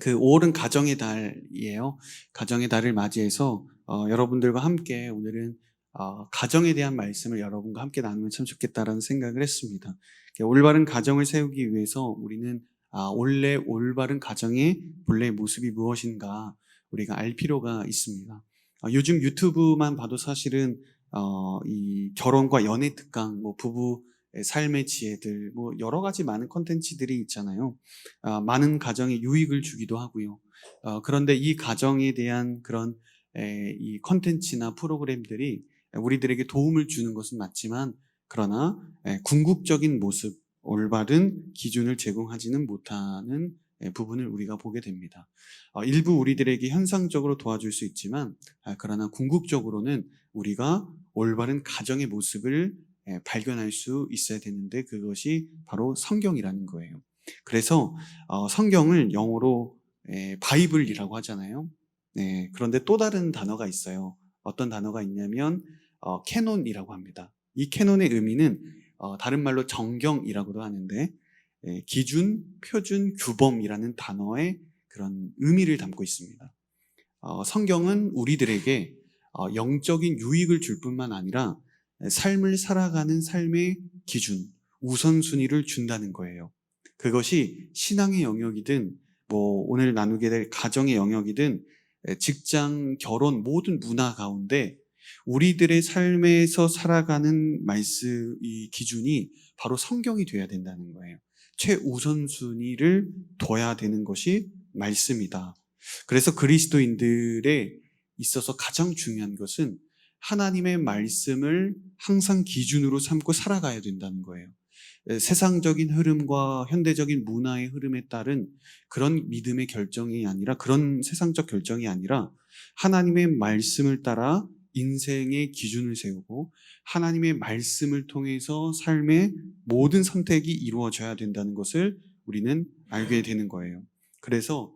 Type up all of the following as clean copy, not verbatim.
그 5월은 가정의 달이에요. 가정의 달을 맞이해서 여러분들과 함께 오늘은 가정에 대한 말씀을 여러분과 함께 나누면 참 좋겠다라는 생각을 했습니다. 올바른 가정을 세우기 위해서 우리는 원래 올바른 가정의 본래의 모습이 무엇인가 우리가 알 필요가 있습니다. 요즘 유튜브만 봐도 사실은 이 결혼과 연애 특강, 뭐 부부 삶의 지혜들, 뭐 여러 가지 많은 콘텐츠들이 있잖아요. 많은 가정에 유익을 주기도 하고요. 그런데 이 가정에 대한 그런 이 콘텐츠나 프로그램들이 우리들에게 도움을 주는 것은 맞지만, 그러나 궁극적인 모습, 올바른 기준을 제공하지는 못하는 부분을 우리가 보게 됩니다. 일부 우리들에게 현상적으로 도와줄 수 있지만, 그러나 궁극적으로는 우리가 올바른 가정의 모습을 발견할 수 있어야 되는데, 그것이 바로 성경이라는 거예요. 그래서 성경을 영어로 바이블이라고 하잖아요. 네, 그런데 또 다른 단어가 있어요. 어떤 단어가 있냐면 캐논이라고 합니다. 이 캐논의 의미는 다른 말로 정경이라고도 하는데, 기준, 표준, 규범이라는 단어의 그런 의미를 담고 있습니다. 성경은 우리들에게 영적인 유익을 줄 뿐만 아니라 삶을 살아가는 삶의 기준, 우선순위를 준다는 거예요. 그것이 신앙의 영역이든 뭐 오늘 나누게 될 가정의 영역이든 직장, 결혼 모든 문화 가운데 우리들의 삶에서 살아가는 이 기준이 바로 성경이 되어야 된다는 거예요. 최우선순위를 둬야 되는 것이 말씀이다. 그래서 그리스도인들에 있어서 가장 중요한 것은 하나님의 말씀을 항상 기준으로 삼고 살아가야 된다는 거예요. 세상적인 흐름과 현대적인 문화의 흐름에 따른 그런 믿음의 결정이 아니라, 그런 세상적 결정이 아니라 하나님의 말씀을 따라 인생의 기준을 세우고 하나님의 말씀을 통해서 삶의 모든 선택이 이루어져야 된다는 것을 우리는 알게 되는 거예요. 그래서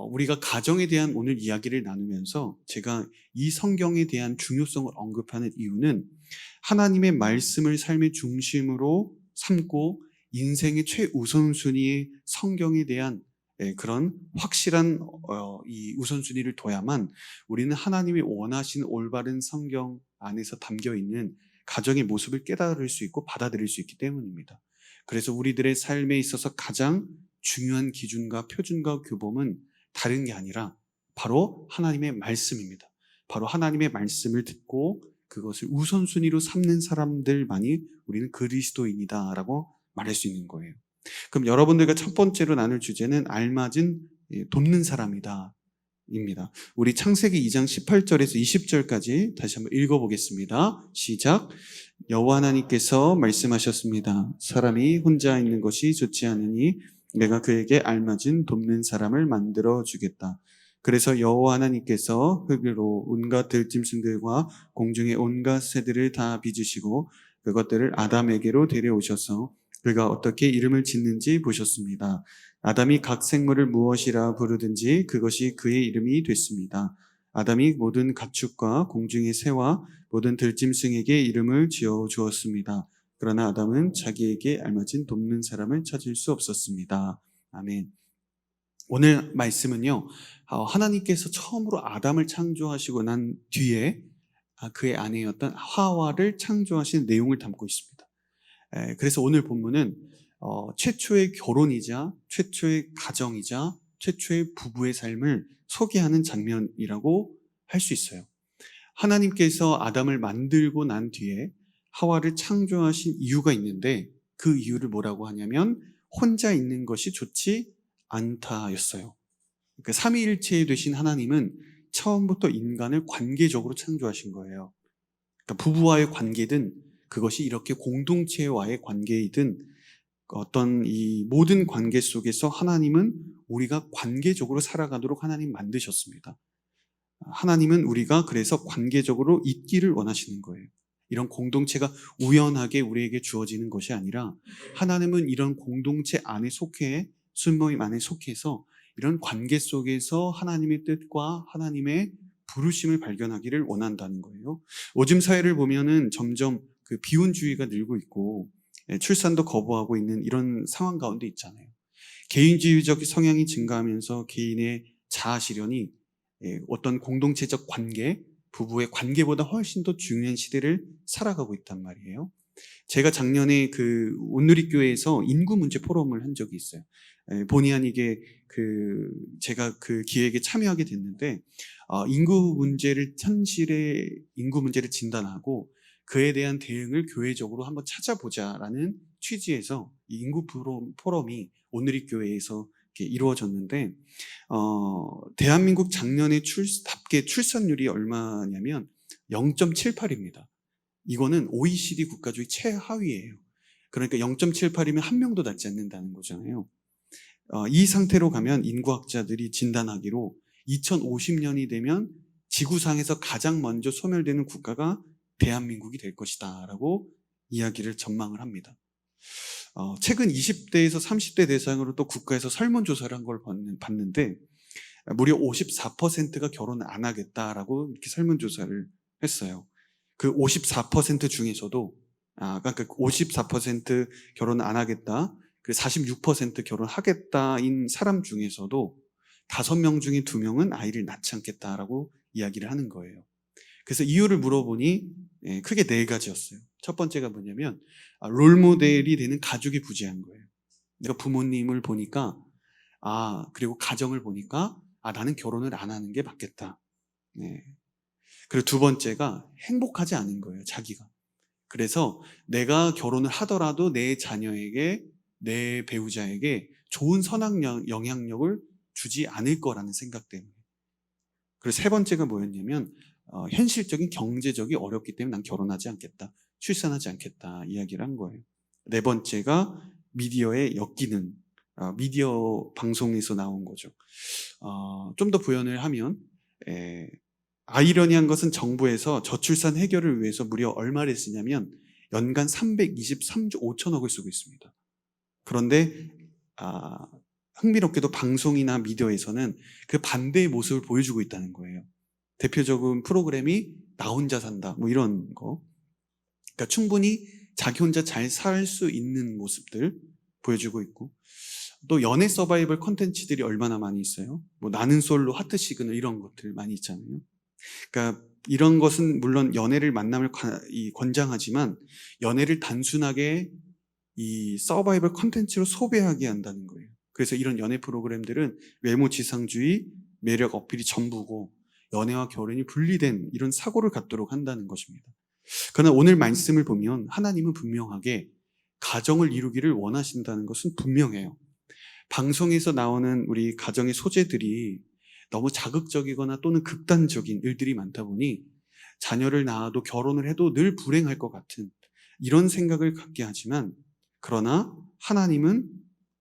우리가 가정에 대한 오늘 이야기를 나누면서 제가 이 성경에 대한 중요성을 언급하는 이유는, 하나님의 말씀을 삶의 중심으로 삼고 인생의 최우선순위의 성경에 대한 그런 확실한 이 우선순위를 둬야만 우리는 하나님이 원하시는 올바른 성경 안에서 담겨있는 가정의 모습을 깨달을 수 있고 받아들일 수 있기 때문입니다. 그래서 우리들의 삶에 있어서 가장 중요한 기준과 표준과 규범은 다른 게 아니라 바로 하나님의 말씀입니다. 바로 하나님의 말씀을 듣고 그것을 우선순위로 삼는 사람들만이 우리는 그리스도인이다라고 말할 수 있는 거예요. 그럼 여러분들과 첫 번째로 나눌 주제는 알맞은 돕는 사람이다 입니다. 우리 창세기 2장 18절에서 20절까지 다시 한번 읽어보겠습니다. 시작. 여호와 하나님께서 말씀하셨습니다. 사람이 혼자 있는 것이 좋지 않으니 내가 그에게 알맞은 돕는 사람을 만들어 주겠다. 그래서 여호와 하나님께서 흙으로 온갖 들짐승들과 공중의 온갖 새들을 다 빚으시고 그것들을 아담에게로 데려오셔서 그가 어떻게 이름을 짓는지 보셨습니다. 아담이 각 생물을 무엇이라 부르든지 그것이 그의 이름이 됐습니다. 아담이 모든 가축과 공중의 새와 모든 들짐승에게 이름을 지어 주었습니다. 그러나 아담은 자기에게 알맞은 돕는 사람을 찾을 수 없었습니다. 아멘. 오늘 말씀은요, 하나님께서 처음으로 아담을 창조하시고 난 뒤에 그의 아내였던 하와를 창조하신 내용을 담고 있습니다. 그래서 오늘 본문은 최초의 결혼이자 최초의 가정이자 최초의 부부의 삶을 소개하는 장면이라고 할 수 있어요. 하나님께서 아담을 만들고 난 뒤에 하와를 창조하신 이유가 있는데, 그 이유를 뭐라고 하냐면 혼자 있는 것이 좋지 않다였어요. 그러니까 삼위일체 되신 하나님은 처음부터 인간을 관계적으로 창조하신 거예요. 그러니까 부부와의 관계든 그것이 이렇게 공동체와의 관계이든 어떤 이 모든 관계 속에서 하나님은 우리가 관계적으로 살아가도록 하나님 만드셨습니다. 하나님은 우리가 그래서 관계적으로 있기를 원하시는 거예요. 이런 공동체가 우연하게 우리에게 주어지는 것이 아니라 하나님은 이런 공동체 안에 속해, 순모임 안에 속해서 이런 관계 속에서 하나님의 뜻과 하나님의 부르심을 발견하기를 원한다는 거예요. 요즘 사회를 보면은 점점 그 비혼주의가 늘고 있고 출산도 거부하고 있는 이런 상황 가운데 있잖아요. 개인주의적 성향이 증가하면서 개인의 자아 실현이 어떤 공동체적 관계, 부부의 관계보다 훨씬 더 중요한 시대를 살아가고 있단 말이에요. 제가 작년에 그 온누리교회에서 인구 문제 포럼을 한 적이 있어요. 본의 아니게 제가 그 기획에 참여하게 됐는데, 현실의 인구 문제를 진단하고 그에 대한 대응을 교회적으로 한번 찾아보자라는 취지에서 이 인구 포럼이 온누리교회에서 이렇게 이루어졌는데, 대한민국 작년에 답게 출산율이 얼마냐면 0.78입니다. 이거는 OECD 국가 중에 최하위예요. 그러니까 0.78이면 한 명도 낳지 않는다는 거잖아요. 이 상태로 가면 인구학자들이 진단하기로 2050년이 되면 지구상에서 가장 먼저 소멸되는 국가가 대한민국이 될 것이다 라고 이야기를 전망을 합니다. 최근 20대에서 30대 대상으로 또 국가에서 설문조사를 한 걸 봤는데 무려 54%가 결혼을 안 하겠다라고 이렇게 설문조사를 했어요. 그 54% 중에서도 그러니까 54% 결혼 안 하겠다, 그 46% 결혼하겠다인 사람 중에서도 5명 중에 2명은 아이를 낳지 않겠다라고 이야기를 하는 거예요. 그래서 이유를 물어보니 크게 4가지였어요. 첫 번째가 뭐냐면 롤모델이 되는 가족이 부재한 거예요. 내가 부모님을 보니까 그리고 가정을 보니까 나는 결혼을 안 하는 게 맞겠다. 네. 그리고 2번째가 행복하지 않은 거예요, 자기가. 그래서 내가 결혼을 하더라도 내 자녀에게, 내 배우자에게 좋은 선한 영향력을 주지 않을 거라는 생각 때문에. 그리고 3번째가 뭐였냐면 현실적인 경제적이 어렵기 때문에 난 결혼하지 않겠다, 출산하지 않겠다 이야기를 한 거예요. 4번째가 미디어에 엮이는, 미디어 방송에서 나온 거죠. 좀 더 부연을 하면 아이러니한 것은 정부에서 저출산 해결을 위해서 무려 얼마를 쓰냐면 연간 323조 5천억을 쓰고 있습니다. 그런데 흥미롭게도 방송이나 미디어에서는 그 반대의 모습을 보여주고 있다는 거예요. 대표적인 프로그램이 나 혼자 산다 뭐 이런 거. 그러니까 충분히 자기 혼자 잘 살 수 있는 모습들 보여주고 있고, 또 연애 서바이벌 컨텐츠들이 얼마나 많이 있어요. 뭐 나는 솔로, 하트 시그널 이런 것들 많이 있잖아요. 그러니까 이런 것은 물론 연애를 만남을 권장하지만 연애를 단순하게 이 서바이벌 컨텐츠로 소비하게 한다는 거예요. 그래서 이런 연애 프로그램들은 외모 지상주의, 매력 어필이 전부고 연애와 결혼이 분리된 이런 사고를 갖도록 한다는 것입니다. 그러나 오늘 말씀을 보면 하나님은 분명하게 가정을 이루기를 원하신다는 것은 분명해요. 방송에서 나오는 우리 가정의 소재들이 너무 자극적이거나 또는 극단적인 일들이 많다 보니 자녀를 낳아도 결혼을 해도 늘 불행할 것 같은 이런 생각을 갖게 하지만, 그러나 하나님은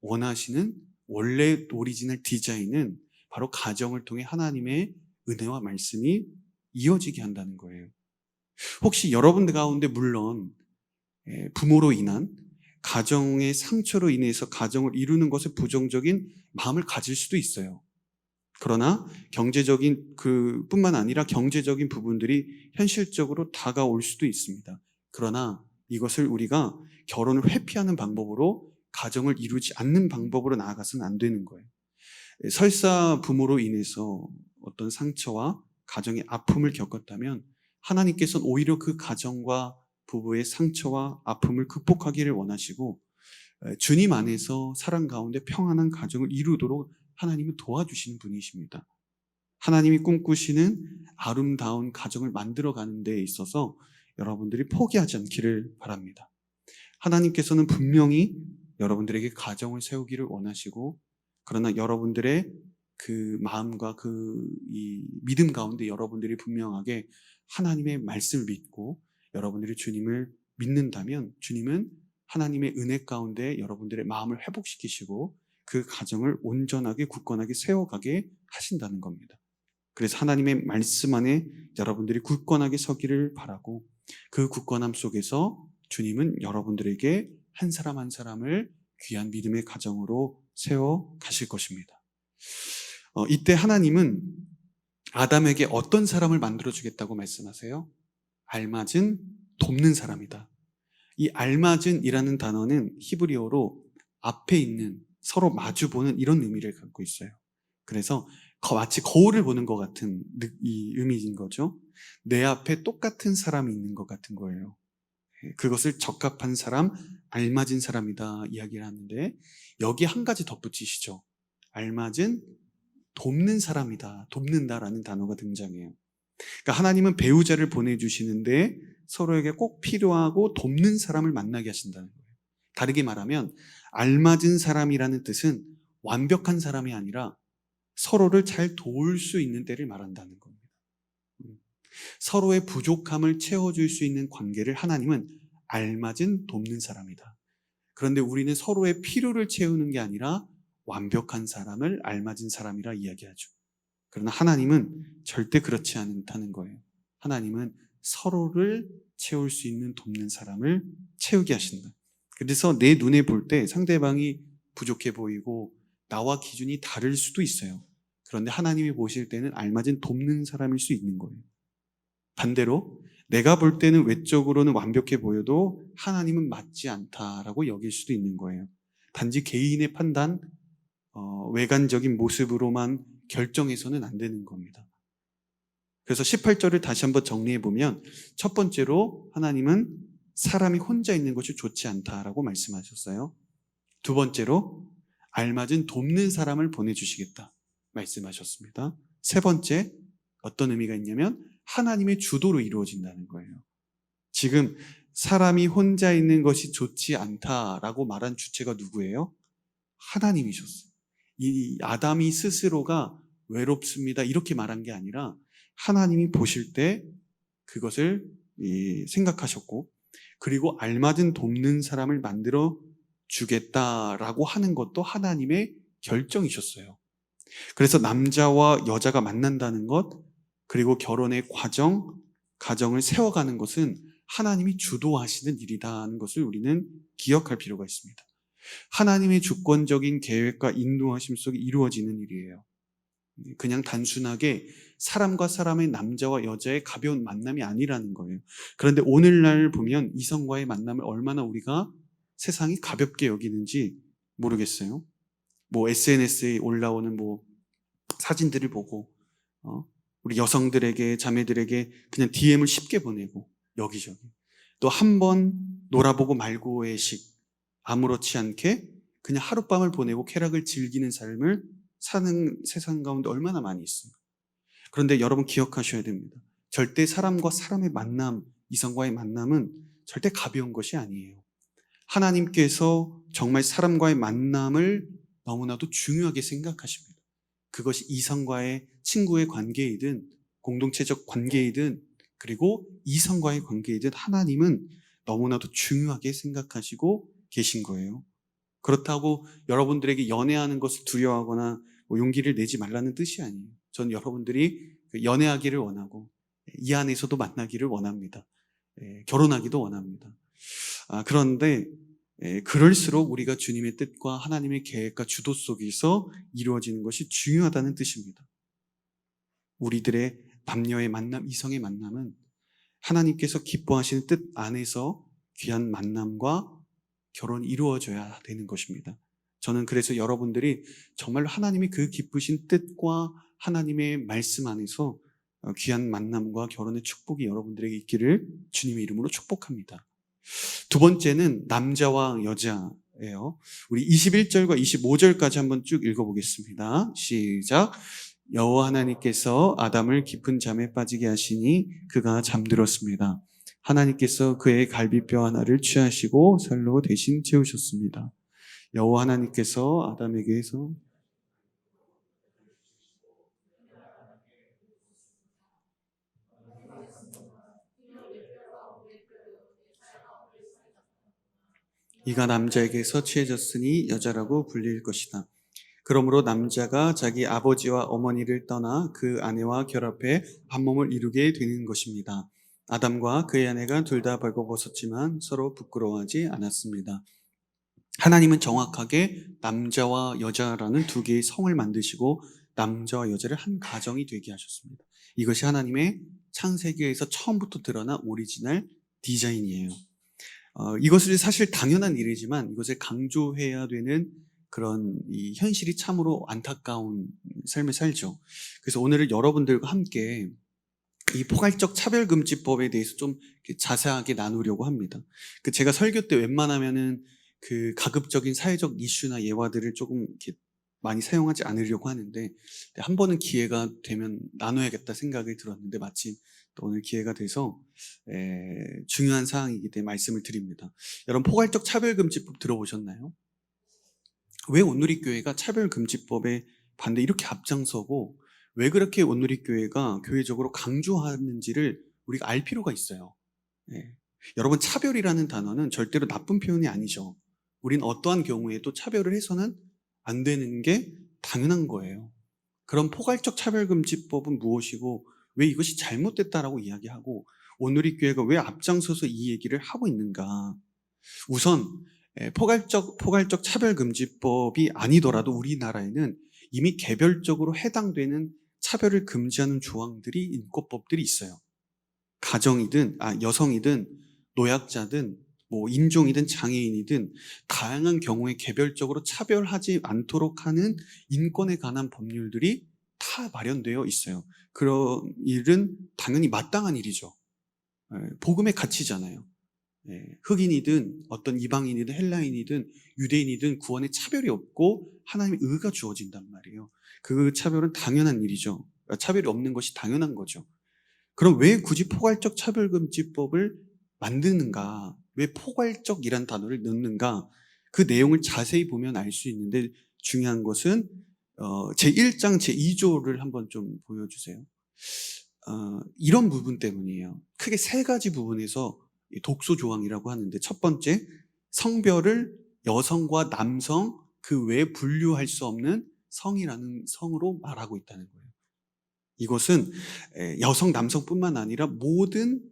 원하시는 원래 오리지널 디자인은 바로 가정을 통해 하나님의 은혜와 말씀이 이어지게 한다는 거예요. 혹시 여러분들 가운데 물론 부모로 인한 가정의 상처로 인해서 가정을 이루는 것에 부정적인 마음을 가질 수도 있어요. 그러나 경제적인 뿐만 아니라 경제적인 부분들이 현실적으로 다가올 수도 있습니다. 그러나 이것을 우리가 결혼을 회피하는 방법으로 가정을 이루지 않는 방법으로 나아가서는 안 되는 거예요. 설사 부모로 인해서 어떤 상처와 가정의 아픔을 겪었다면 하나님께서는 오히려 그 가정과 부부의 상처와 아픔을 극복하기를 원하시고 주님 안에서 사랑 가운데 평안한 가정을 이루도록 하나님은 도와주시는 분이십니다. 하나님이 꿈꾸시는 아름다운 가정을 만들어가는 데 있어서 여러분들이 포기하지 않기를 바랍니다. 하나님께서는 분명히 여러분들에게 가정을 세우기를 원하시고, 그러나 여러분들의 그 마음과 이 믿음 가운데 여러분들이 분명하게 하나님의 말씀을 믿고 여러분들이 주님을 믿는다면 주님은 하나님의 은혜 가운데 여러분들의 마음을 회복시키시고 그 가정을 온전하게 굳건하게 세워가게 하신다는 겁니다. 그래서 하나님의 말씀 안에 여러분들이 굳건하게 서기를 바라고, 그 굳건함 속에서 주님은 여러분들에게 한 사람 한 사람을 귀한 믿음의 가정으로 세워 가실 것입니다. 이때 하나님은 아담에게 어떤 사람을 만들어주겠다고 말씀하세요? 알맞은 돕는 사람이다. 이 알맞은이라는 단어는 히브리어로 앞에 있는, 서로 마주보는 이런 의미를 갖고 있어요. 그래서 마치 거울을 보는 것 같은 이 의미인 거죠. 내 앞에 똑같은 사람이 있는 것 같은 거예요. 그것을 적합한 사람, 알맞은 사람이다 이야기를 하는데 여기 한 가지 덧붙이시죠. 알맞은 돕는 사람이다, 돕는다라는 단어가 등장해요. 그러니까 하나님은 배우자를 보내주시는데 서로에게 꼭 필요하고 돕는 사람을 만나게 하신다는 거예요. 다르게 말하면 알맞은 사람이라는 뜻은 완벽한 사람이 아니라 서로를 잘 도울 수 있는 때를 말한다는 겁니다. 서로의 부족함을 채워줄 수 있는 관계를 하나님은 알맞은 돕는 사람이다. 그런데 우리는 서로의 필요를 채우는 게 아니라 완벽한 사람을 알맞은 사람이라 이야기하죠. 그러나 하나님은 절대 그렇지 않다는 거예요. 하나님은 서로를 채울 수 있는 돕는 사람을 채우게 하신다. 그래서 내 눈에 볼 때 상대방이 부족해 보이고 나와 기준이 다를 수도 있어요. 그런데 하나님이 보실 때는 알맞은 돕는 사람일 수 있는 거예요. 반대로 내가 볼 때는 외적으로는 완벽해 보여도 하나님은 맞지 않다라고 여길 수도 있는 거예요. 단지 개인의 판단, 외관적인 모습으로만 결정해서는 안 되는 겁니다. 그래서 18절을 다시 한번 정리해 보면 첫 번째로 하나님은 사람이 혼자 있는 것이 좋지 않다라고 말씀하셨어요. 두 번째로 알맞은 돕는 사람을 보내주시겠다 말씀하셨습니다. 세 번째 어떤 의미가 있냐면 하나님의 주도로 이루어진다는 거예요. 지금 사람이 혼자 있는 것이 좋지 않다라고 말한 주체가 누구예요? 하나님이셨어요. 이 아담이 스스로가 외롭습니다 이렇게 말한 게 아니라 하나님이 보실 때 그것을 생각하셨고 그리고 알맞은 돕는 사람을 만들어 주겠다라고 하는 것도 하나님의 결정이셨어요. 그래서 남자와 여자가 만난다는 것 그리고 결혼의 과정, 가정을 세워가는 것은 하나님이 주도하시는 일이라는 것을 우리는 기억할 필요가 있습니다. 하나님의 주권적인 계획과 인도하심 속에 이루어지는 일이에요. 그냥 단순하게 사람과 사람의 남자와 여자의 가벼운 만남이 아니라는 거예요. 그런데 오늘날 보면 이성과의 만남을 얼마나 우리가 세상이 가볍게 여기는지 모르겠어요. SNS에 올라오는 사진들을 보고 우리 여성들에게 자매들에게 그냥 DM을 쉽게 보내고 여기저기 또 한 번 놀아보고 말고의 식 아무렇지 않게 그냥 하룻밤을 보내고 쾌락을 즐기는 삶을 사는 세상 가운데 얼마나 많이 있어요. 그런데 여러분 기억하셔야 됩니다. 절대 사람과 사람의 만남, 이성과의 만남은 절대 가벼운 것이 아니에요. 하나님께서 정말 사람과의 만남을 너무나도 중요하게 생각하십니다. 그것이 이성과의 친구의 관계이든 공동체적 관계이든 그리고 이성과의 관계이든 하나님은 너무나도 중요하게 생각하시고 계신 거예요. 그렇다고 여러분들에게 연애하는 것을 두려워하거나 용기를 내지 말라는 뜻이 아니에요. 전 여러분들이 연애하기를 원하고 이 안에서도 만나기를 원합니다. 결혼하기도 원합니다. 그런데 그럴수록 우리가 주님의 뜻과 하나님의 계획과 주도 속에서 이루어지는 것이 중요하다는 뜻입니다. 우리들의 남녀의 만남, 이성의 만남은 하나님께서 기뻐하시는 뜻 안에서 귀한 만남과 결혼이 이루어져야 되는 것입니다. 저는 그래서 여러분들이 정말 하나님이 그 기쁘신 뜻과 하나님의 말씀 안에서 귀한 만남과 결혼의 축복이 여러분들에게 있기를 주님의 이름으로 축복합니다. 두 번째는 남자와 여자예요. 우리 21절과 25절까지 한번 쭉 읽어보겠습니다. 시작. 여호와 하나님께서 아담을 깊은 잠에 빠지게 하시니 그가 잠들었습니다. 하나님께서 그의 갈비뼈 하나를 취하시고 살로 대신 채우셨습니다. 여호와 하나님께서 아담에게서 이가 남자에게서 취해졌으니 여자라고 불릴 것이다. 그러므로 남자가 자기 아버지와 어머니를 떠나 그 아내와 결합해 한 몸을 이루게 되는 것입니다. 아담과 그의 아내가 둘 다 벌거벗었지만 서로 부끄러워하지 않았습니다. 하나님은 정확하게 남자와 여자라는 두 개의 성을 만드시고 남자와 여자를 한 가정이 되게 하셨습니다. 이것이 하나님의 창세기에서 처음부터 드러난 오리지널 디자인이에요. 이것을 사실 당연한 일이지만 이것을 강조해야 되는 그런 이 현실이 참으로 안타까운 삶을 살죠. 그래서 오늘은 여러분들과 함께 이 포괄적 차별금지법에 대해서 좀 이렇게 자세하게 나누려고 합니다. 제가 설교 때 웬만하면은 그 가급적인 사회적 이슈나 예화들을 조금 이렇게 많이 사용하지 않으려고 하는데, 한 번은 기회가 되면 나눠야겠다 생각이 들었는데 마침 또 오늘 기회가 돼서 중요한 사항이기 때문에 말씀을 드립니다. 여러분, 포괄적 차별금지법 들어보셨나요? 왜 온누리교회가 차별금지법에 반대 이렇게 앞장서고 왜 그렇게 온누리교회가 교회적으로 강조하는지를 우리가 알 필요가 있어요. 예. 여러분, 차별이라는 단어는 절대로 나쁜 표현이 아니죠. 우린 어떠한 경우에도 차별을 해서는 안 되는 게 당연한 거예요. 그럼 포괄적 차별금지법은 무엇이고 왜 이것이 잘못됐다라고 이야기하고 온누리교회가 왜 앞장서서 이 얘기를 하고 있는가? 우선 포괄적 차별금지법이 아니더라도 우리나라에는 이미 개별적으로 해당되는 차별을 금지하는 조항들이, 인권법들이 있어요. 가정이든 여성이든 노약자든 인종이든 장애인이든 다양한 경우에 개별적으로 차별하지 않도록 하는 인권에 관한 법률들이 다 마련되어 있어요. 그런 일은 당연히 마땅한 일이죠. 복음의 가치잖아요. 흑인이든 어떤 이방인이든 헬라인이든 유대인이든 구원에 차별이 없고 하나님의 의가 주어진단 말이에요. 그 차별은 당연한 일이죠. 차별이 없는 것이 당연한 거죠. 그럼 왜 굳이 포괄적 차별금지법을 만드는가? 왜 포괄적이란 단어를 넣는가? 그 내용을 자세히 보면 알 수 있는데, 중요한 것은 제1장 제2조를 한번 좀 보여주세요. 이런 부분 때문이에요. 크게 세 가지 부분에서 독소 조항이라고 하는데, 첫 번째, 성별을 여성과 남성 그 외에 분류할 수 없는 성이라는 성으로 말하고 있다는 거예요. 이것은 여성, 남성뿐만 아니라 모든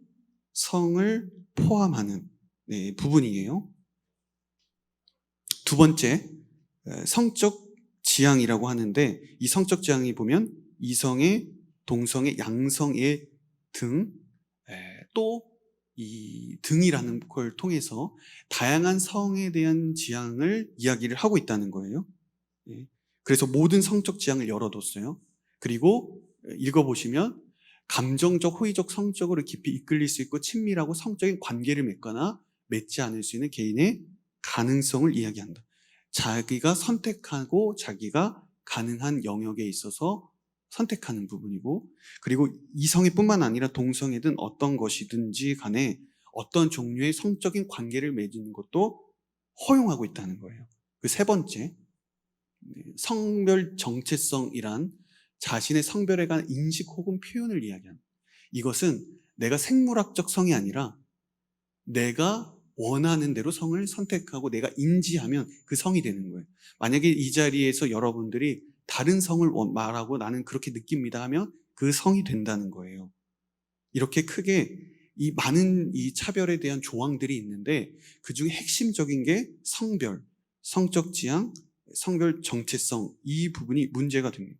성을 포함하는 부분이에요. 두 번째, 성적 지향이라고 하는데, 이 성적 지향이 보면 이성의, 동성의, 양성의 등, 또 이 등이라는 걸 통해서 다양한 성에 대한 지향을 이야기를 하고 있다는 거예요. 그래서 모든 성적 지향을 열어뒀어요. 그리고 읽어보시면 감정적, 호의적, 성적으로 깊이 이끌릴 수 있고 친밀하고 성적인 관계를 맺거나 맺지 않을 수 있는 개인의 가능성을 이야기한다. 자기가 선택하고 자기가 가능한 영역에 있어서 선택하는 부분이고, 그리고 이성애 뿐만 아니라 동성애든 어떤 것이든지 간에 어떤 종류의 성적인 관계를 맺는 것도 허용하고 있다는 거예요. 그 세 번째, 성별 정체성이란 자신의 성별에 관한 인식 혹은 표현을 이야기합니다. 이것은 내가 생물학적 성이 아니라 내가 원하는 대로 성을 선택하고 내가 인지하면 그 성이 되는 거예요. 만약에 이 자리에서 여러분들이 다른 성을 말하고 나는 그렇게 느낍니다 하면 그 성이 된다는 거예요. 이렇게 크게 이 많은 이 차별에 대한 조항들이 있는데 그 중에 핵심적인 게 성별, 성적 지향, 성별 정체성, 이 부분이 문제가 됩니다.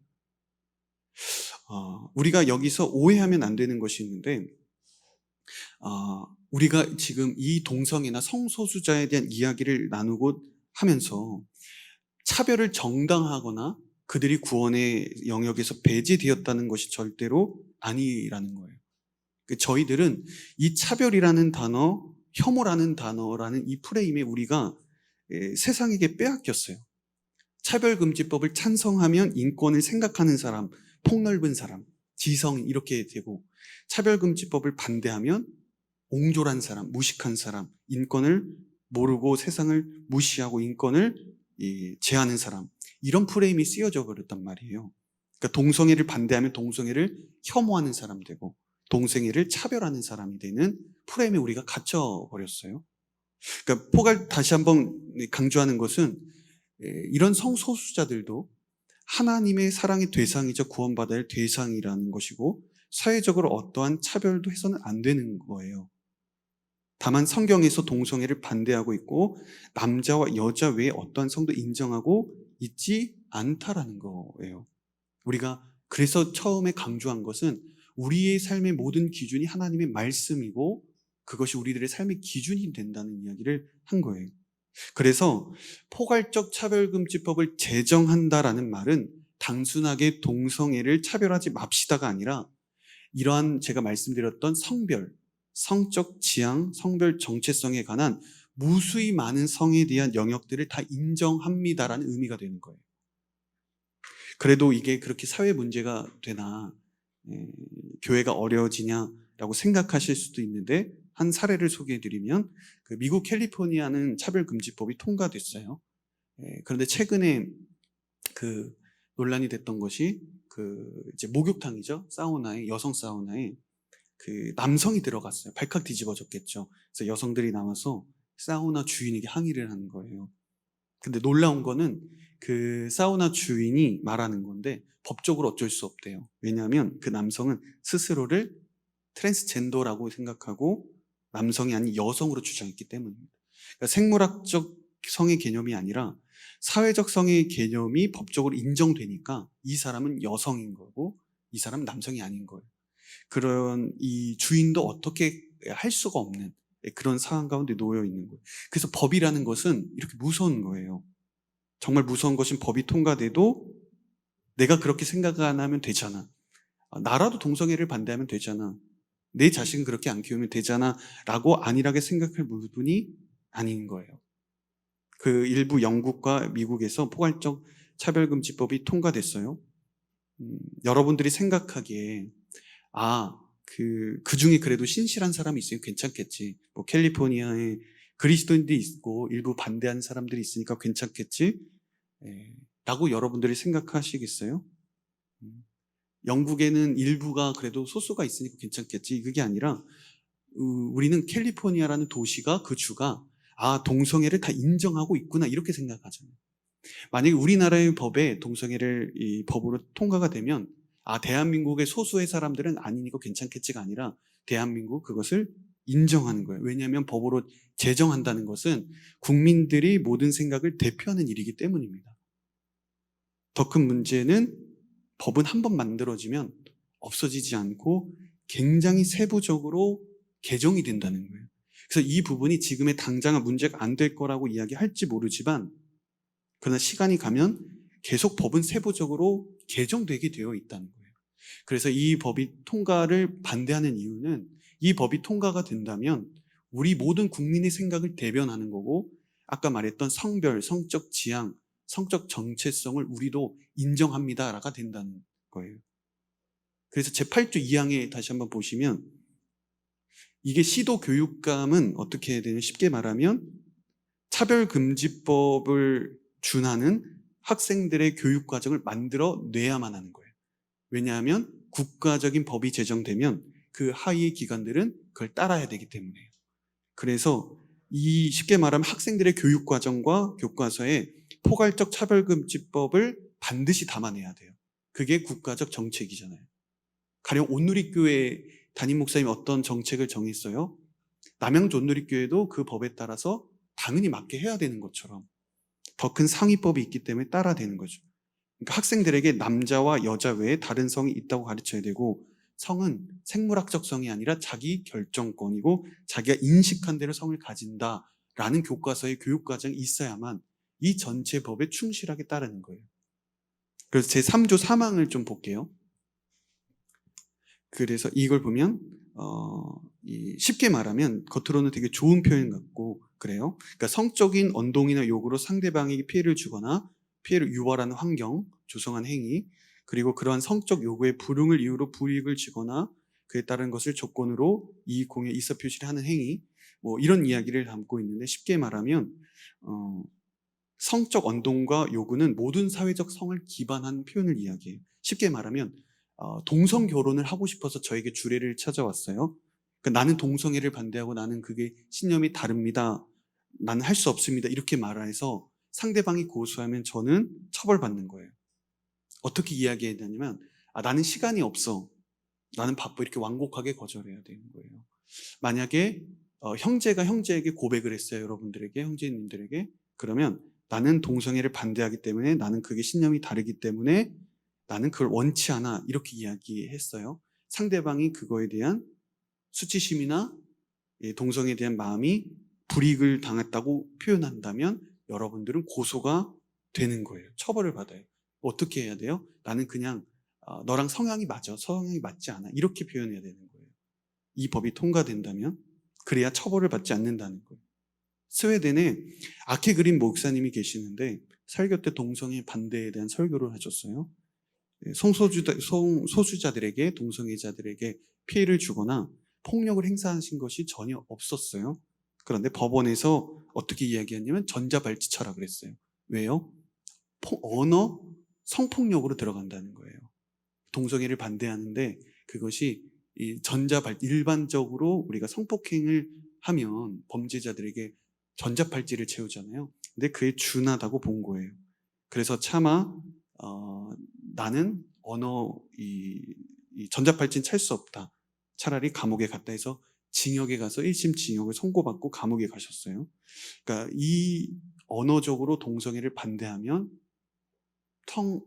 우리가 여기서 오해하면 안 되는 것이 있는데, 우리가 지금 이 동성애나 성소수자에 대한 이야기를 나누고 하면서 차별을 정당화하거나 그들이 구원의 영역에서 배제되었다는 것이 절대로 아니라는 거예요. 저희들은 이 차별이라는 단어, 혐오라는 단어라는 이 프레임에 우리가 세상에게 빼앗겼어요. 차별금지법을 찬성하면 인권을 생각하는 사람, 폭넓은 사람, 지성 이렇게 되고, 차별금지법을 반대하면 옹졸한 사람, 무식한 사람, 인권을 모르고 세상을 무시하고 인권을 제하는 사람, 이런 프레임이 쓰여져 버렸단 말이에요. 그러니까 동성애를 반대하면 동성애를 혐오하는 사람 되고 동성애를 차별하는 사람이 되는 프레임에 우리가 갇혀 버렸어요. 그러니까 다시 한번 강조하는 것은 이런 성소수자들도 하나님의 사랑의 대상이자 구원받아야 할 대상이라는 것이고 사회적으로 어떠한 차별도 해서는 안 되는 거예요. 다만 성경에서 동성애를 반대하고 있고 남자와 여자 외에 어떠한 성도 인정하고 있지 않다라는 거예요. 우리가 그래서 처음에 강조한 것은 우리의 삶의 모든 기준이 하나님의 말씀이고 그것이 우리들의 삶의 기준이 된다는 이야기를 한 거예요. 그래서 포괄적 차별금지법을 제정한다라는 말은 단순하게 동성애를 차별하지 맙시다가 아니라 이러한 제가 말씀드렸던 성별, 성적 지향, 성별 정체성에 관한 무수히 많은 성에 대한 영역들을 다 인정합니다라는 의미가 되는 거예요. 그래도 이게 그렇게 사회 문제가 되나 교회가 어려워지냐라고 생각하실 수도 있는데 한 사례를 소개해드리면 그 미국 캘리포니아는 차별금지법이 통과됐어요. 그런데 최근에 그 논란이 됐던 것이 그 이제 목욕탕이죠. 사우나에, 여성 사우나에 그 남성이 들어갔어요. 발칵 뒤집어졌겠죠. 그래서 여성들이 나와서 사우나 주인에게 항의를 하는 거예요. 근데 놀라운 거는 그 사우나 주인이 말하는 건데 법적으로 어쩔 수 없대요. 왜냐하면 그 남성은 스스로를 트랜스젠더라고 생각하고 남성이 아닌 여성으로 주장했기 때문입니다. 그러니까 생물학적 성의 개념이 아니라 사회적 성의 개념이 법적으로 인정되니까 이 사람은 여성인 거고 이 사람은 남성이 아닌 거예요. 그런 이 주인도 어떻게 할 수가 없는 그런 상황 가운데 놓여 있는 거예요. 그래서 법이라는 것은 이렇게 무서운 거예요. 정말 무서운 것은 법이 통과돼도 내가 그렇게 생각 안 하면 되잖아. 나라도 동성애를 반대하면 되잖아. 내 자식은 그렇게 안 키우면 되잖아. 라고 안일하게 생각할 부분이 아닌 거예요. 그 일부 영국과 미국에서 포괄적 차별금지법이 통과됐어요. 여러분들이 생각하기에 그 중에 그래도 신실한 사람이 있으면 괜찮겠지. 뭐 캘리포니아에 그리스도인들이 있고 일부 반대하는 사람들이 있으니까 괜찮겠지. 라고 여러분들이 생각하시겠어요? 영국에는 일부가 그래도 소수가 있으니까 괜찮겠지. 그게 아니라 우리는 캘리포니아라는 도시가 그 주가 동성애를 다 인정하고 있구나 이렇게 생각하잖아요. 만약에 우리나라의 법에 동성애를 이 법으로 통과가 되면 대한민국의 소수의 사람들은 아니니까 괜찮겠지가 아니라 대한민국 그것을 인정하는 거예요. 왜냐하면 법으로 제정한다는 것은 국민들이 모든 생각을 대표하는 일이기 때문입니다. 더 큰 문제는 법은 한 번 만들어지면 없어지지 않고 굉장히 세부적으로 개정이 된다는 거예요. 그래서 이 부분이 지금의 당장은 문제가 안 될 거라고 이야기할지 모르지만 그러나 시간이 가면 계속 법은 세부적으로 개정되게 되어 있다는 거예요. 그래서 이 법이 통과를 반대하는 이유는 이 법이 통과가 된다면 우리 모든 국민의 생각을 대변하는 거고 아까 말했던 성별, 성적 지향, 성적 정체성을 우리도 인정합니다라가 된다는 거예요. 그래서 제8조 2항에 다시 한번 보시면 이게 시도 교육감은 어떻게 해야 되냐 쉽게 말하면 차별금지법을 준하는 학생들의 교육 과정을 만들어 내야만 하는 거예요. 왜냐하면 국가적인 법이 제정되면 그 하위의 기관들은 그걸 따라야 되기 때문에요. 그래서 이 쉽게 말하면 학생들의 교육 과정과 교과서에 포괄적 차별금지법을 반드시 담아내야 돼요. 그게 국가적 정책이잖아요. 가령 온누리교회 담임 목사님이 어떤 정책을 정했어요? 남양주 온누리교회도 그 법에 따라서 당연히 맞게 해야 되는 것처럼 더 큰 상위법이 있기 때문에 따라야 되는 거죠. 그러니까 학생들에게 남자와 여자 외에 다른 성이 있다고 가르쳐야 되고 성은 생물학적 성이 아니라 자기 결정권이고 자기가 인식한 대로 성을 가진다라는 교과서의 교육과정이 있어야만 이 전체 법에 충실하게 따르는 거예요. 그래서 제3조 3항을 좀 볼게요. 그래서 이걸 보면 쉽게 말하면 겉으로는 되게 좋은 표현 같고 그래요. 그러니까 성적인 언동이나 욕으로 상대방에게 피해를 주거나 피해를 유발하는 환경, 조성한 행위, 그리고 그러한 성적 요구의 불응을 이유로 불이익을 주거나 그에 따른 것을 조건으로 이익 공유에 이사 표시를 하는 행위, 뭐 이런 이야기를 담고 있는데 쉽게 말하면 성적 언동과 요구는 모든 사회적 성을 기반한 표현을 이야기해요. 쉽게 말하면 동성 결혼을 하고 싶어서 저에게 주례를 찾아왔어요. 그러니까 나는 동성애를 반대하고 나는 그게 신념이 다릅니다. 나는 할 수 없습니다. 이렇게 말해서 상대방이 고소하면 저는 처벌받는 거예요. 어떻게 이야기해야 되냐면 나는 시간이 없어. 나는 바빠. 이렇게 완곡하게 거절해야 되는 거예요. 만약에 형제가 형제에게 고백을 했어요. 여러분들에게, 형제님들에게. 그러면 나는 동성애를 반대하기 때문에 나는 그게 신념이 다르기 때문에 나는 그걸 원치 않아. 이렇게 이야기했어요. 상대방이 그거에 대한 수치심이나 동성애에 대한 마음이 불이익을 당했다고 표현한다면 여러분들은 고소가 되는 거예요. 처벌을 받아요. 어떻게 해야 돼요? 나는 그냥 너랑 성향이 맞아, 성향이 맞지 않아, 이렇게 표현해야 되는 거예요. 이 법이 통과된다면 그래야 처벌을 받지 않는다는 거예요. 스웨덴에 아케 그린 목사님이 계시는데 설교 때 동성애 반대에 대한 설교를 하셨어요. 소수자들에게, 동성애자들에게 피해를 주거나 폭력을 행사하신 것이 전혀 없었어요. 그런데 법원에서 어떻게 이야기했냐면 전자발찌 쳐라 그랬어요. 왜요? 언어 성폭력으로 들어간다는 거예요. 동성애를 반대하는데 그것이 일반적으로 우리가 성폭행을 하면 범죄자들에게 전자팔찌를 채우잖아요. 근데 그에 준하다고 본 거예요. 그래서 차마 나는 이 전자팔찌는 찰 수 없다. 차라리 감옥에 갔다 해서 징역에 가서 1심 징역을 선고받고 감옥에 가셨어요. 그러니까 이 언어적으로 동성애를 반대하면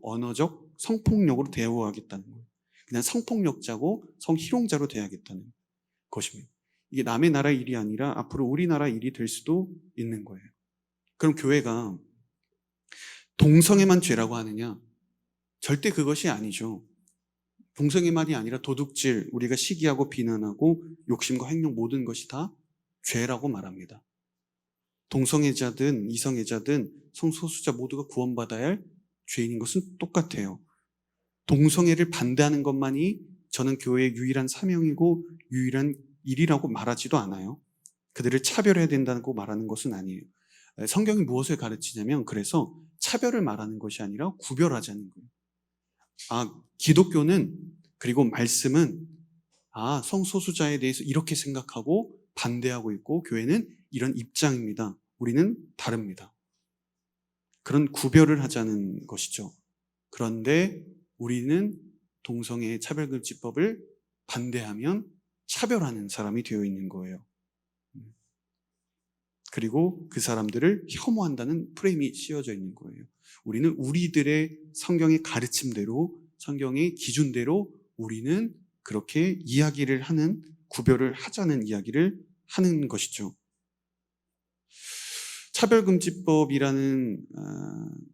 언어적 성폭력으로 대우하겠다는 거예요. 그냥 성폭력자고 성희롱자로 대하겠다는 것입니다. 이게 남의 나라 일이 아니라 앞으로 우리나라 일이 될 수도 있는 거예요. 그럼 교회가 동성애만 죄라고 하느냐? 절대 그것이 아니죠. 동성애만이 아니라 도둑질, 우리가 시기하고 비난하고 욕심과 행동 모든 것이 다 죄라고 말합니다. 동성애자든 이성애자든 성소수자 모두가 구원받아야 할 죄인인 것은 똑같아요. 동성애를 반대하는 것만이 저는 교회의 유일한 사명이고 유일한 일이라고 말하지도 않아요. 그들을 차별해야 된다고 말하는 것은 아니에요. 성경이 무엇을 가르치냐면 그래서 차별을 말하는 것이 아니라 구별하자는 거예요. 기독교는 그리고 말씀은 성소수자에 대해서 이렇게 생각하고 반대하고 있고 교회는 이런 입장입니다. 우리는 다릅니다. 그런 구별을 하자는 것이죠. 그런데 우리는 동성애 차별금지법을 반대하면 차별하는 사람이 되어 있는 거예요. 그리고 그 사람들을 혐오한다는 프레임이 씌워져 있는 거예요. 우리는 우리들의 성경의 가르침대로, 성경의 기준대로 우리는 그렇게 이야기를 하는, 구별을 하자는 이야기를 하는 것이죠. 차별금지법이라는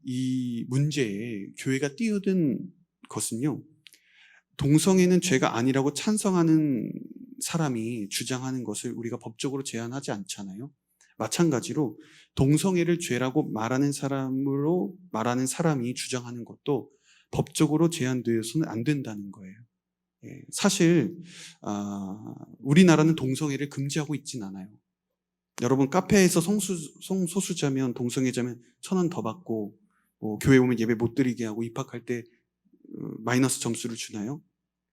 이 문제에 교회가 뛰어든 것은요, 동성애는 죄가 아니라고 찬성하는 사람이 주장하는 것을 우리가 법적으로 제한하지 않잖아요. 마찬가지로 동성애를 죄라고 말하는 사람이 주장하는 것도 법적으로 제한되어서는 안 된다는 거예요. 사실 우리나라는 동성애를 금지하고 있진 않아요. 여러분 카페에서 성소수자면 동성애자면 1,000원 더 받고 교회 오면 예배 못 드리게 하고 입학할 때 마이너스 점수를 주나요?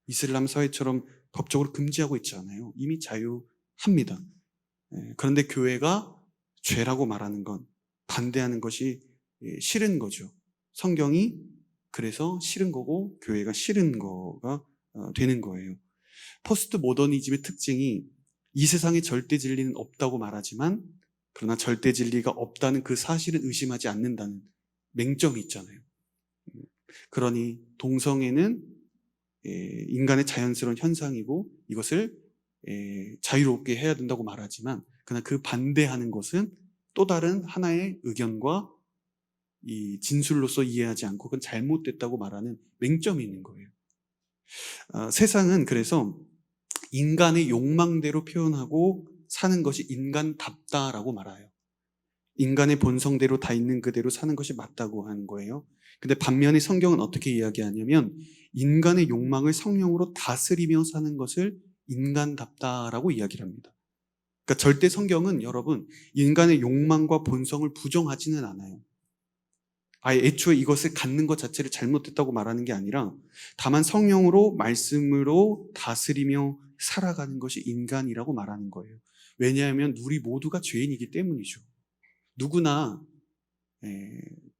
이슬람 사회처럼 법적으로 금지하고 있지 않아요. 이미 자유합니다. 그런데 교회가 죄라고 말하는 건 반대하는 것이 싫은 거죠. 성경이 그래서 싫은 거고 교회가 싫은 거가 되는 거예요. 포스트 모더니즘의 특징이 이 세상에 절대 진리는 없다고 말하지만 그러나 절대 진리가 없다는 그 사실은 의심하지 않는다는 맹점이 있잖아요. 그러니 동성애는 인간의 자연스러운 현상이고 이것을 자유롭게 해야 된다고 말하지만 그러나 그 반대하는 것은 또 다른 하나의 의견과 이 진술로서 이해하지 않고 그건 잘못됐다고 말하는 맹점이 있는 거예요. 세상은 그래서 인간의 욕망대로 표현하고 사는 것이 인간답다라고 말해요. 인간의 본성대로 다 있는 그대로 사는 것이 맞다고 하는 거예요. 근데 반면에 성경은 어떻게 이야기하냐면 인간의 욕망을 성령으로 다스리며 사는 것을 인간답다라고 이야기를 합니다. 그러니까 절대 성경은 여러분 인간의 욕망과 본성을 부정하지는 않아요. 아예 애초에 이것을 갖는 것 자체를 잘못됐다고 말하는 게 아니라 다만 성령으로 말씀으로 다스리며 살아가는 것이 인간이라고 말하는 거예요. 왜냐하면 우리 모두가 죄인이기 때문이죠. 누구나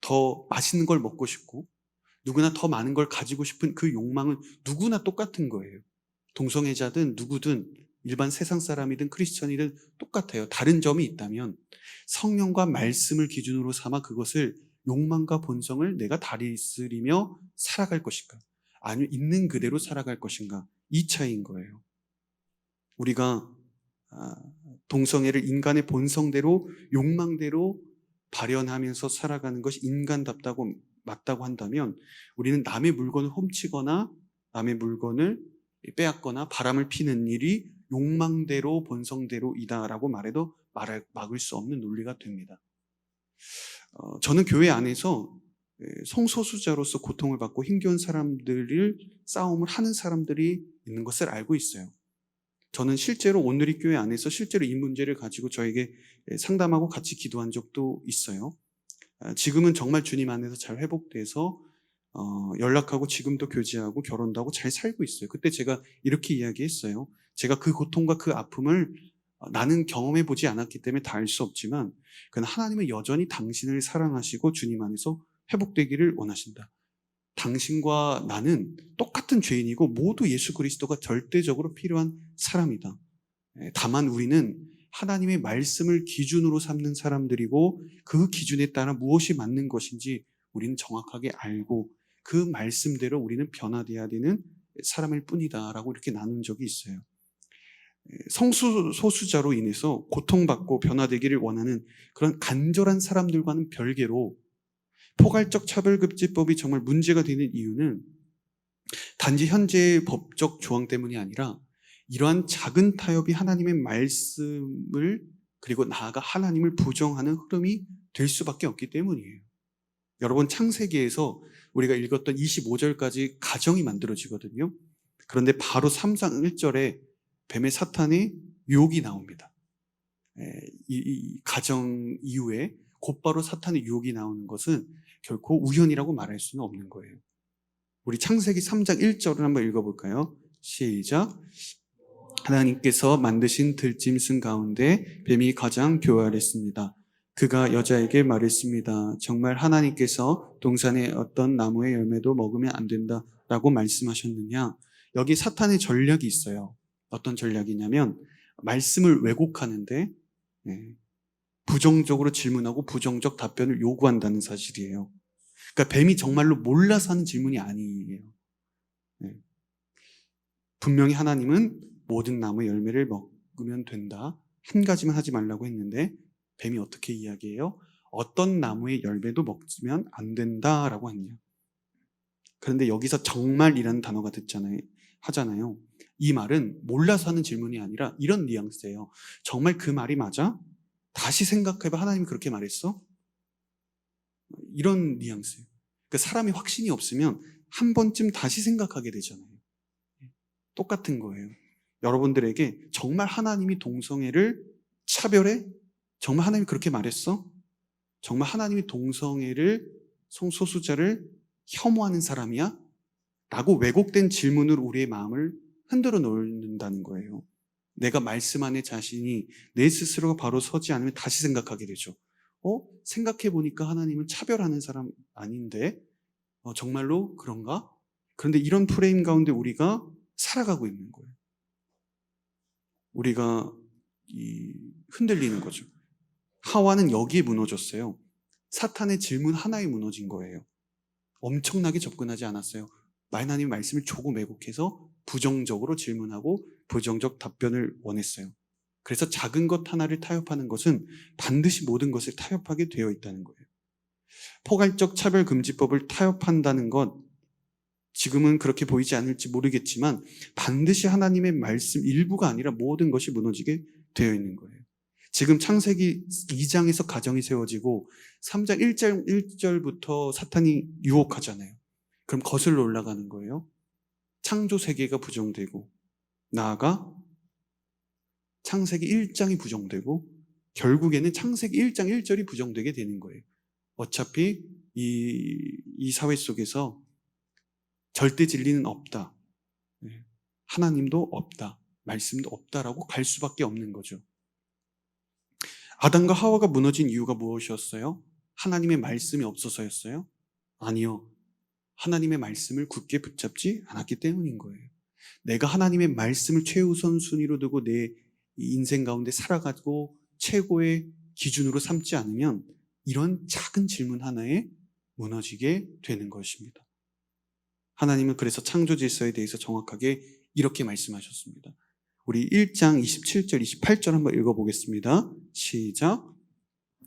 더 맛있는 걸 먹고 싶고 누구나 더 많은 걸 가지고 싶은 그 욕망은 누구나 똑같은 거예요. 동성애자든 누구든 일반 세상 사람이든 크리스천이든 똑같아요. 다른 점이 있다면 성령과 말씀을 기준으로 삼아 그것을 욕망과 본성을 내가 다스리며 살아갈 것인가 아니면 있는 그대로 살아갈 것인가 이 차이인 거예요. 우리가 동성애를 인간의 본성대로 욕망대로 발현하면서 살아가는 것이 인간답다고 맞다고 한다면 우리는 남의 물건을 훔치거나 남의 물건을 빼앗거나 바람을 피는 일이 욕망대로 본성대로이다라고 말해도 막을 수 없는 논리가 됩니다. 저는 교회 안에서 성소수자로서 고통을 받고 힘겨운 사람들을 싸움을 하는 사람들이 있는 것을 알고 있어요. 저는 실제로 온누리 교회 안에서 실제로 이 문제를 가지고 저에게 상담하고 같이 기도한 적도 있어요. 지금은 정말 주님 안에서 잘 회복돼서 연락하고 지금도 교제하고 결혼도 하고 잘 살고 있어요. 그때 제가 이렇게 이야기했어요. 제가 그 고통과 그 아픔을 나는 경험해 보지 않았기 때문에 다 알 수 없지만 그는 하나님은 여전히 당신을 사랑하시고 주님 안에서 회복되기를 원하신다. 당신과 나는 똑같은 죄인이고 모두 예수 그리스도가 절대적으로 필요한 사람이다. 다만 우리는 하나님의 말씀을 기준으로 삼는 사람들이고 그 기준에 따라 무엇이 맞는 것인지 우리는 정확하게 알고 그 말씀대로 우리는 변화되어야 되는 사람일 뿐이다라고 이렇게 나눈 적이 있어요. 성소수자로 인해서 고통받고 변화되기를 원하는 그런 간절한 사람들과는 별개로 포괄적 차별급지법이 정말 문제가 되는 이유는 단지 현재의 법적 조항 때문이 아니라 이러한 작은 타협이 하나님의 말씀을 그리고 나아가 하나님을 부정하는 흐름이 될 수밖에 없기 때문이에요. 여러분 창세기에서 우리가 읽었던 25절까지 가정이 만들어지거든요. 그런데 바로 3장 1절에 뱀의 사탄의 유혹이 나옵니다. 이 가정 이후에 곧바로 사탄의 유혹이 나오는 것은 결코 우연이라고 말할 수는 없는 거예요. 우리 창세기 3장 1절을 한번 읽어볼까요? 시작. 하나님께서 만드신 들짐승 가운데 뱀이 가장 교활했습니다. 그가 여자에게 말했습니다. 정말 하나님께서 동산의 어떤 나무의 열매도 먹으면 안 된다라고 말씀하셨느냐? 여기 사탄의 전략이 있어요. 어떤 전략이냐면 말씀을 왜곡하는데 부정적으로 질문하고 부정적 답변을 요구한다는 사실이에요. 그러니까 뱀이 정말로 몰라서 하는 질문이 아니에요. 분명히 하나님은 모든 나무의 열매를 먹으면 된다. 한 가지만 하지 말라고 했는데 뱀이 어떻게 이야기해요? 어떤 나무의 열매도 먹으면 안 된다라고 했냐. 그런데 여기서 정말이라는 단어가 하잖아요. 이 말은 몰라서 하는 질문이 아니라 이런 뉘앙스예요. 정말 그 말이 맞아? 다시 생각해봐. 하나님이 그렇게 말했어? 이런 뉘앙스예요. 그러니까 사람이 확신이 없으면 한 번쯤 다시 생각하게 되잖아요. 똑같은 거예요. 여러분들에게 정말 하나님이 동성애를 차별해? 정말 하나님이 그렇게 말했어? 정말 하나님이 동성애를 성소수자를 혐오하는 사람이야? 라고 왜곡된 질문으로 우리의 마음을 흔들어 놓는다는 거예요. 내가 말씀 안에 자신이 내 스스로가 바로 서지 않으면 다시 생각하게 되죠. 생각해 보니까 하나님은 차별하는 사람 아닌데 정말로 그런가? 그런데 이런 프레임 가운데 우리가 살아가고 있는 거예요. 우리가 흔들리는 거죠. 하와는 여기에 무너졌어요. 사탄의 질문 하나에 무너진 거예요. 엄청나게 접근하지 않았어요. 하나님의 말씀을 조금 왜곡해서 부정적으로 질문하고 부정적 답변을 원했어요. 그래서 작은 것 하나를 타협하는 것은 반드시 모든 것을 타협하게 되어 있다는 거예요. 포괄적 차별금지법을 타협한다는 것, 지금은 그렇게 보이지 않을지 모르겠지만 반드시 하나님의 말씀 일부가 아니라 모든 것이 무너지게 되어 있는 거예요. 지금 창세기 2장에서 가정이 세워지고 3장 1절부터 사탄이 유혹하잖아요. 그럼 거슬러 올라가는 거예요. 창조 세계가 부정되고 나아가 창세기 1장이 부정되고 결국에는 창세기 1장 1절이 부정되게 되는 거예요. 어차피 이 사회 속에서 절대 진리는 없다. 하나님도 없다. 말씀도 없다라고 갈 수밖에 없는 거죠. 아담과 하와가 무너진 이유가 무엇이었어요? 하나님의 말씀이 없어서였어요? 아니요. 하나님의 말씀을 굳게 붙잡지 않았기 때문인 거예요. 내가 하나님의 말씀을 최우선 순위로 두고 내 인생 가운데 살아가고 최고의 기준으로 삼지 않으면 이런 작은 질문 하나에 무너지게 되는 것입니다. 하나님은 그래서 창조 질서에 대해서 정확하게 이렇게 말씀하셨습니다. 우리 1장 27절, 28절 한번 읽어보겠습니다. 시작.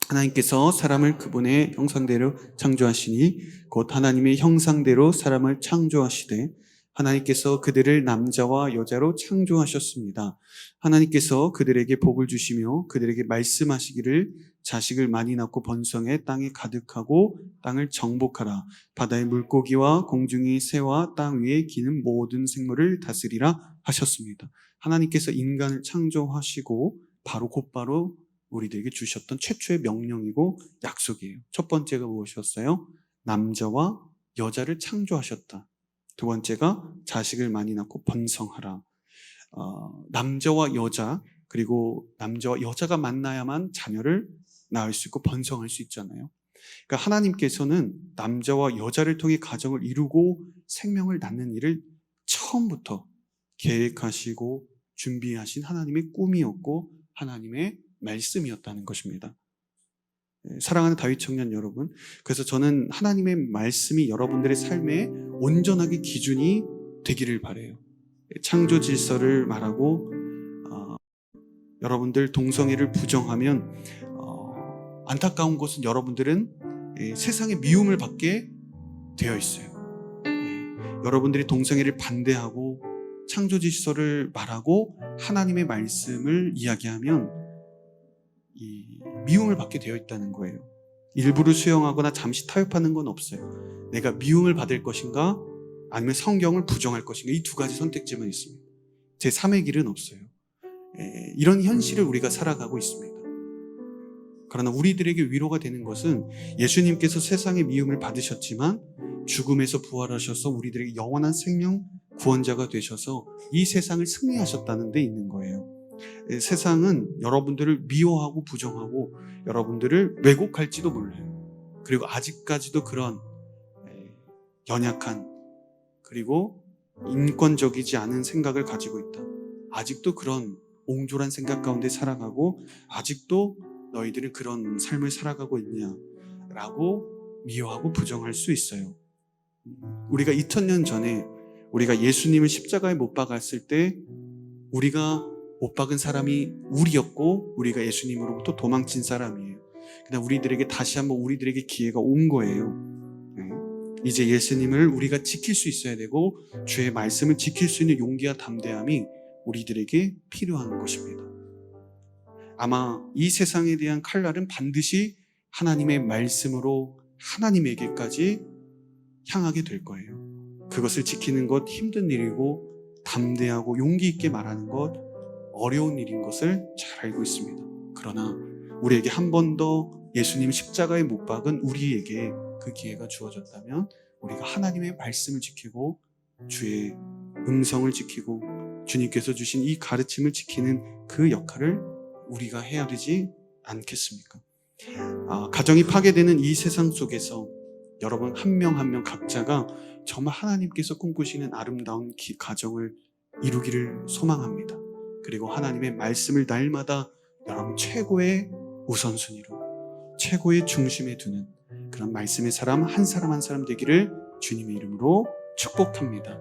하나님께서 사람을 그분의 형상대로 창조하시니 곧 하나님의 형상대로 사람을 창조하시되 하나님께서 그들을 남자와 여자로 창조하셨습니다. 하나님께서 그들에게 복을 주시며 그들에게 말씀하시기를 자식을 많이 낳고 번성해 땅에 가득하고 땅을 정복하라. 바다의 물고기와 공중의 새와 땅 위에 기는 모든 생물을 다스리라 하셨습니다. 하나님께서 인간을 창조하시고 곧바로 우리들에게 주셨던 최초의 명령이고 약속이에요. 첫 번째가 무엇이었어요? 남자와 여자를 창조하셨다. 두 번째가 자식을 많이 낳고 번성하라. 남자와 여자, 그리고 남자와 여자가 만나야만 자녀를 낳을 수 있고 번성할 수 있잖아요. 그러니까 하나님께서는 남자와 여자를 통해 가정을 이루고 생명을 낳는 일을 처음부터 계획하시고 준비하신 하나님의 꿈이었고 하나님의 말씀이었다는 것입니다. 사랑하는 다윗 청년 여러분, 그래서 저는 하나님의 말씀이 여러분들의 삶에 온전하게 기준이 되기를 바라요. 창조 질서를 말하고 여러분들 동성애를 부정하면 안타까운 것은 여러분들은 세상의 미움을 받게 되어 있어요. 여러분들이 동성애를 반대하고 창조 질서를 말하고 하나님의 말씀을 이야기하면 이 미움을 받게 되어 있다는 거예요. 일부를 수용하거나 잠시 타협하는 건 없어요. 내가 미움을 받을 것인가 아니면 성경을 부정할 것인가, 이 두 가지 선택지만 있습니다. 제 3의 길은 없어요. 이런 현실을 우리가 살아가고 있습니다. 그러나 우리들에게 위로가 되는 것은 예수님께서 세상의 미움을 받으셨지만 죽음에서 부활하셔서 우리들에게 영원한 생명 구원자가 되셔서 이 세상을 승리하셨다는 데 있는 거예요. 세상은 여러분들을 미워하고 부정하고 여러분들을 왜곡할지도 몰라요. 그리고 아직까지도 그런 연약한, 그리고 인권적이지 않은 생각을 가지고 있다. 아직도 그런 옹졸한 생각 가운데 살아가고 아직도 너희들은 그런 삶을 살아가고 있냐라고 미워하고 부정할 수 있어요. 우리가 2000년 전에 우리가 예수님을 십자가에 못 박았을 때 우리가 못 박은 사람이 우리였고 우리가 예수님으로부터 도망친 사람이에요. 그냥 우리들에게 다시 한번 우리들에게 기회가 온 거예요. 이제 예수님을 우리가 지킬 수 있어야 되고 주의 말씀을 지킬 수 있는 용기와 담대함이 우리들에게 필요한 것입니다. 아마 이 세상에 대한 칼날은 반드시 하나님의 말씀으로 하나님에게까지 향하게 될 거예요. 그것을 지키는 것 힘든 일이고 담대하고 용기 있게 말하는 것 어려운 일인 것을 잘 알고 있습니다. 그러나 우리에게 한 번 더 예수님 십자가에 못 박은 우리에게 그 기회가 주어졌다면 우리가 하나님의 말씀을 지키고 주의 음성을 지키고 주님께서 주신 이 가르침을 지키는 그 역할을 우리가 해야 되지 않겠습니까? 가정이 파괴되는 이 세상 속에서 여러분 한 명 한 명 각자가 정말 하나님께서 꿈꾸시는 아름다운 가정을 이루기를 소망합니다. 그리고 하나님의 말씀을 날마다 여러분 최고의 우선순위로 최고의 중심에 두는 그런 말씀의 사람 한 사람 한 사람 되기를 주님의 이름으로 축복합니다.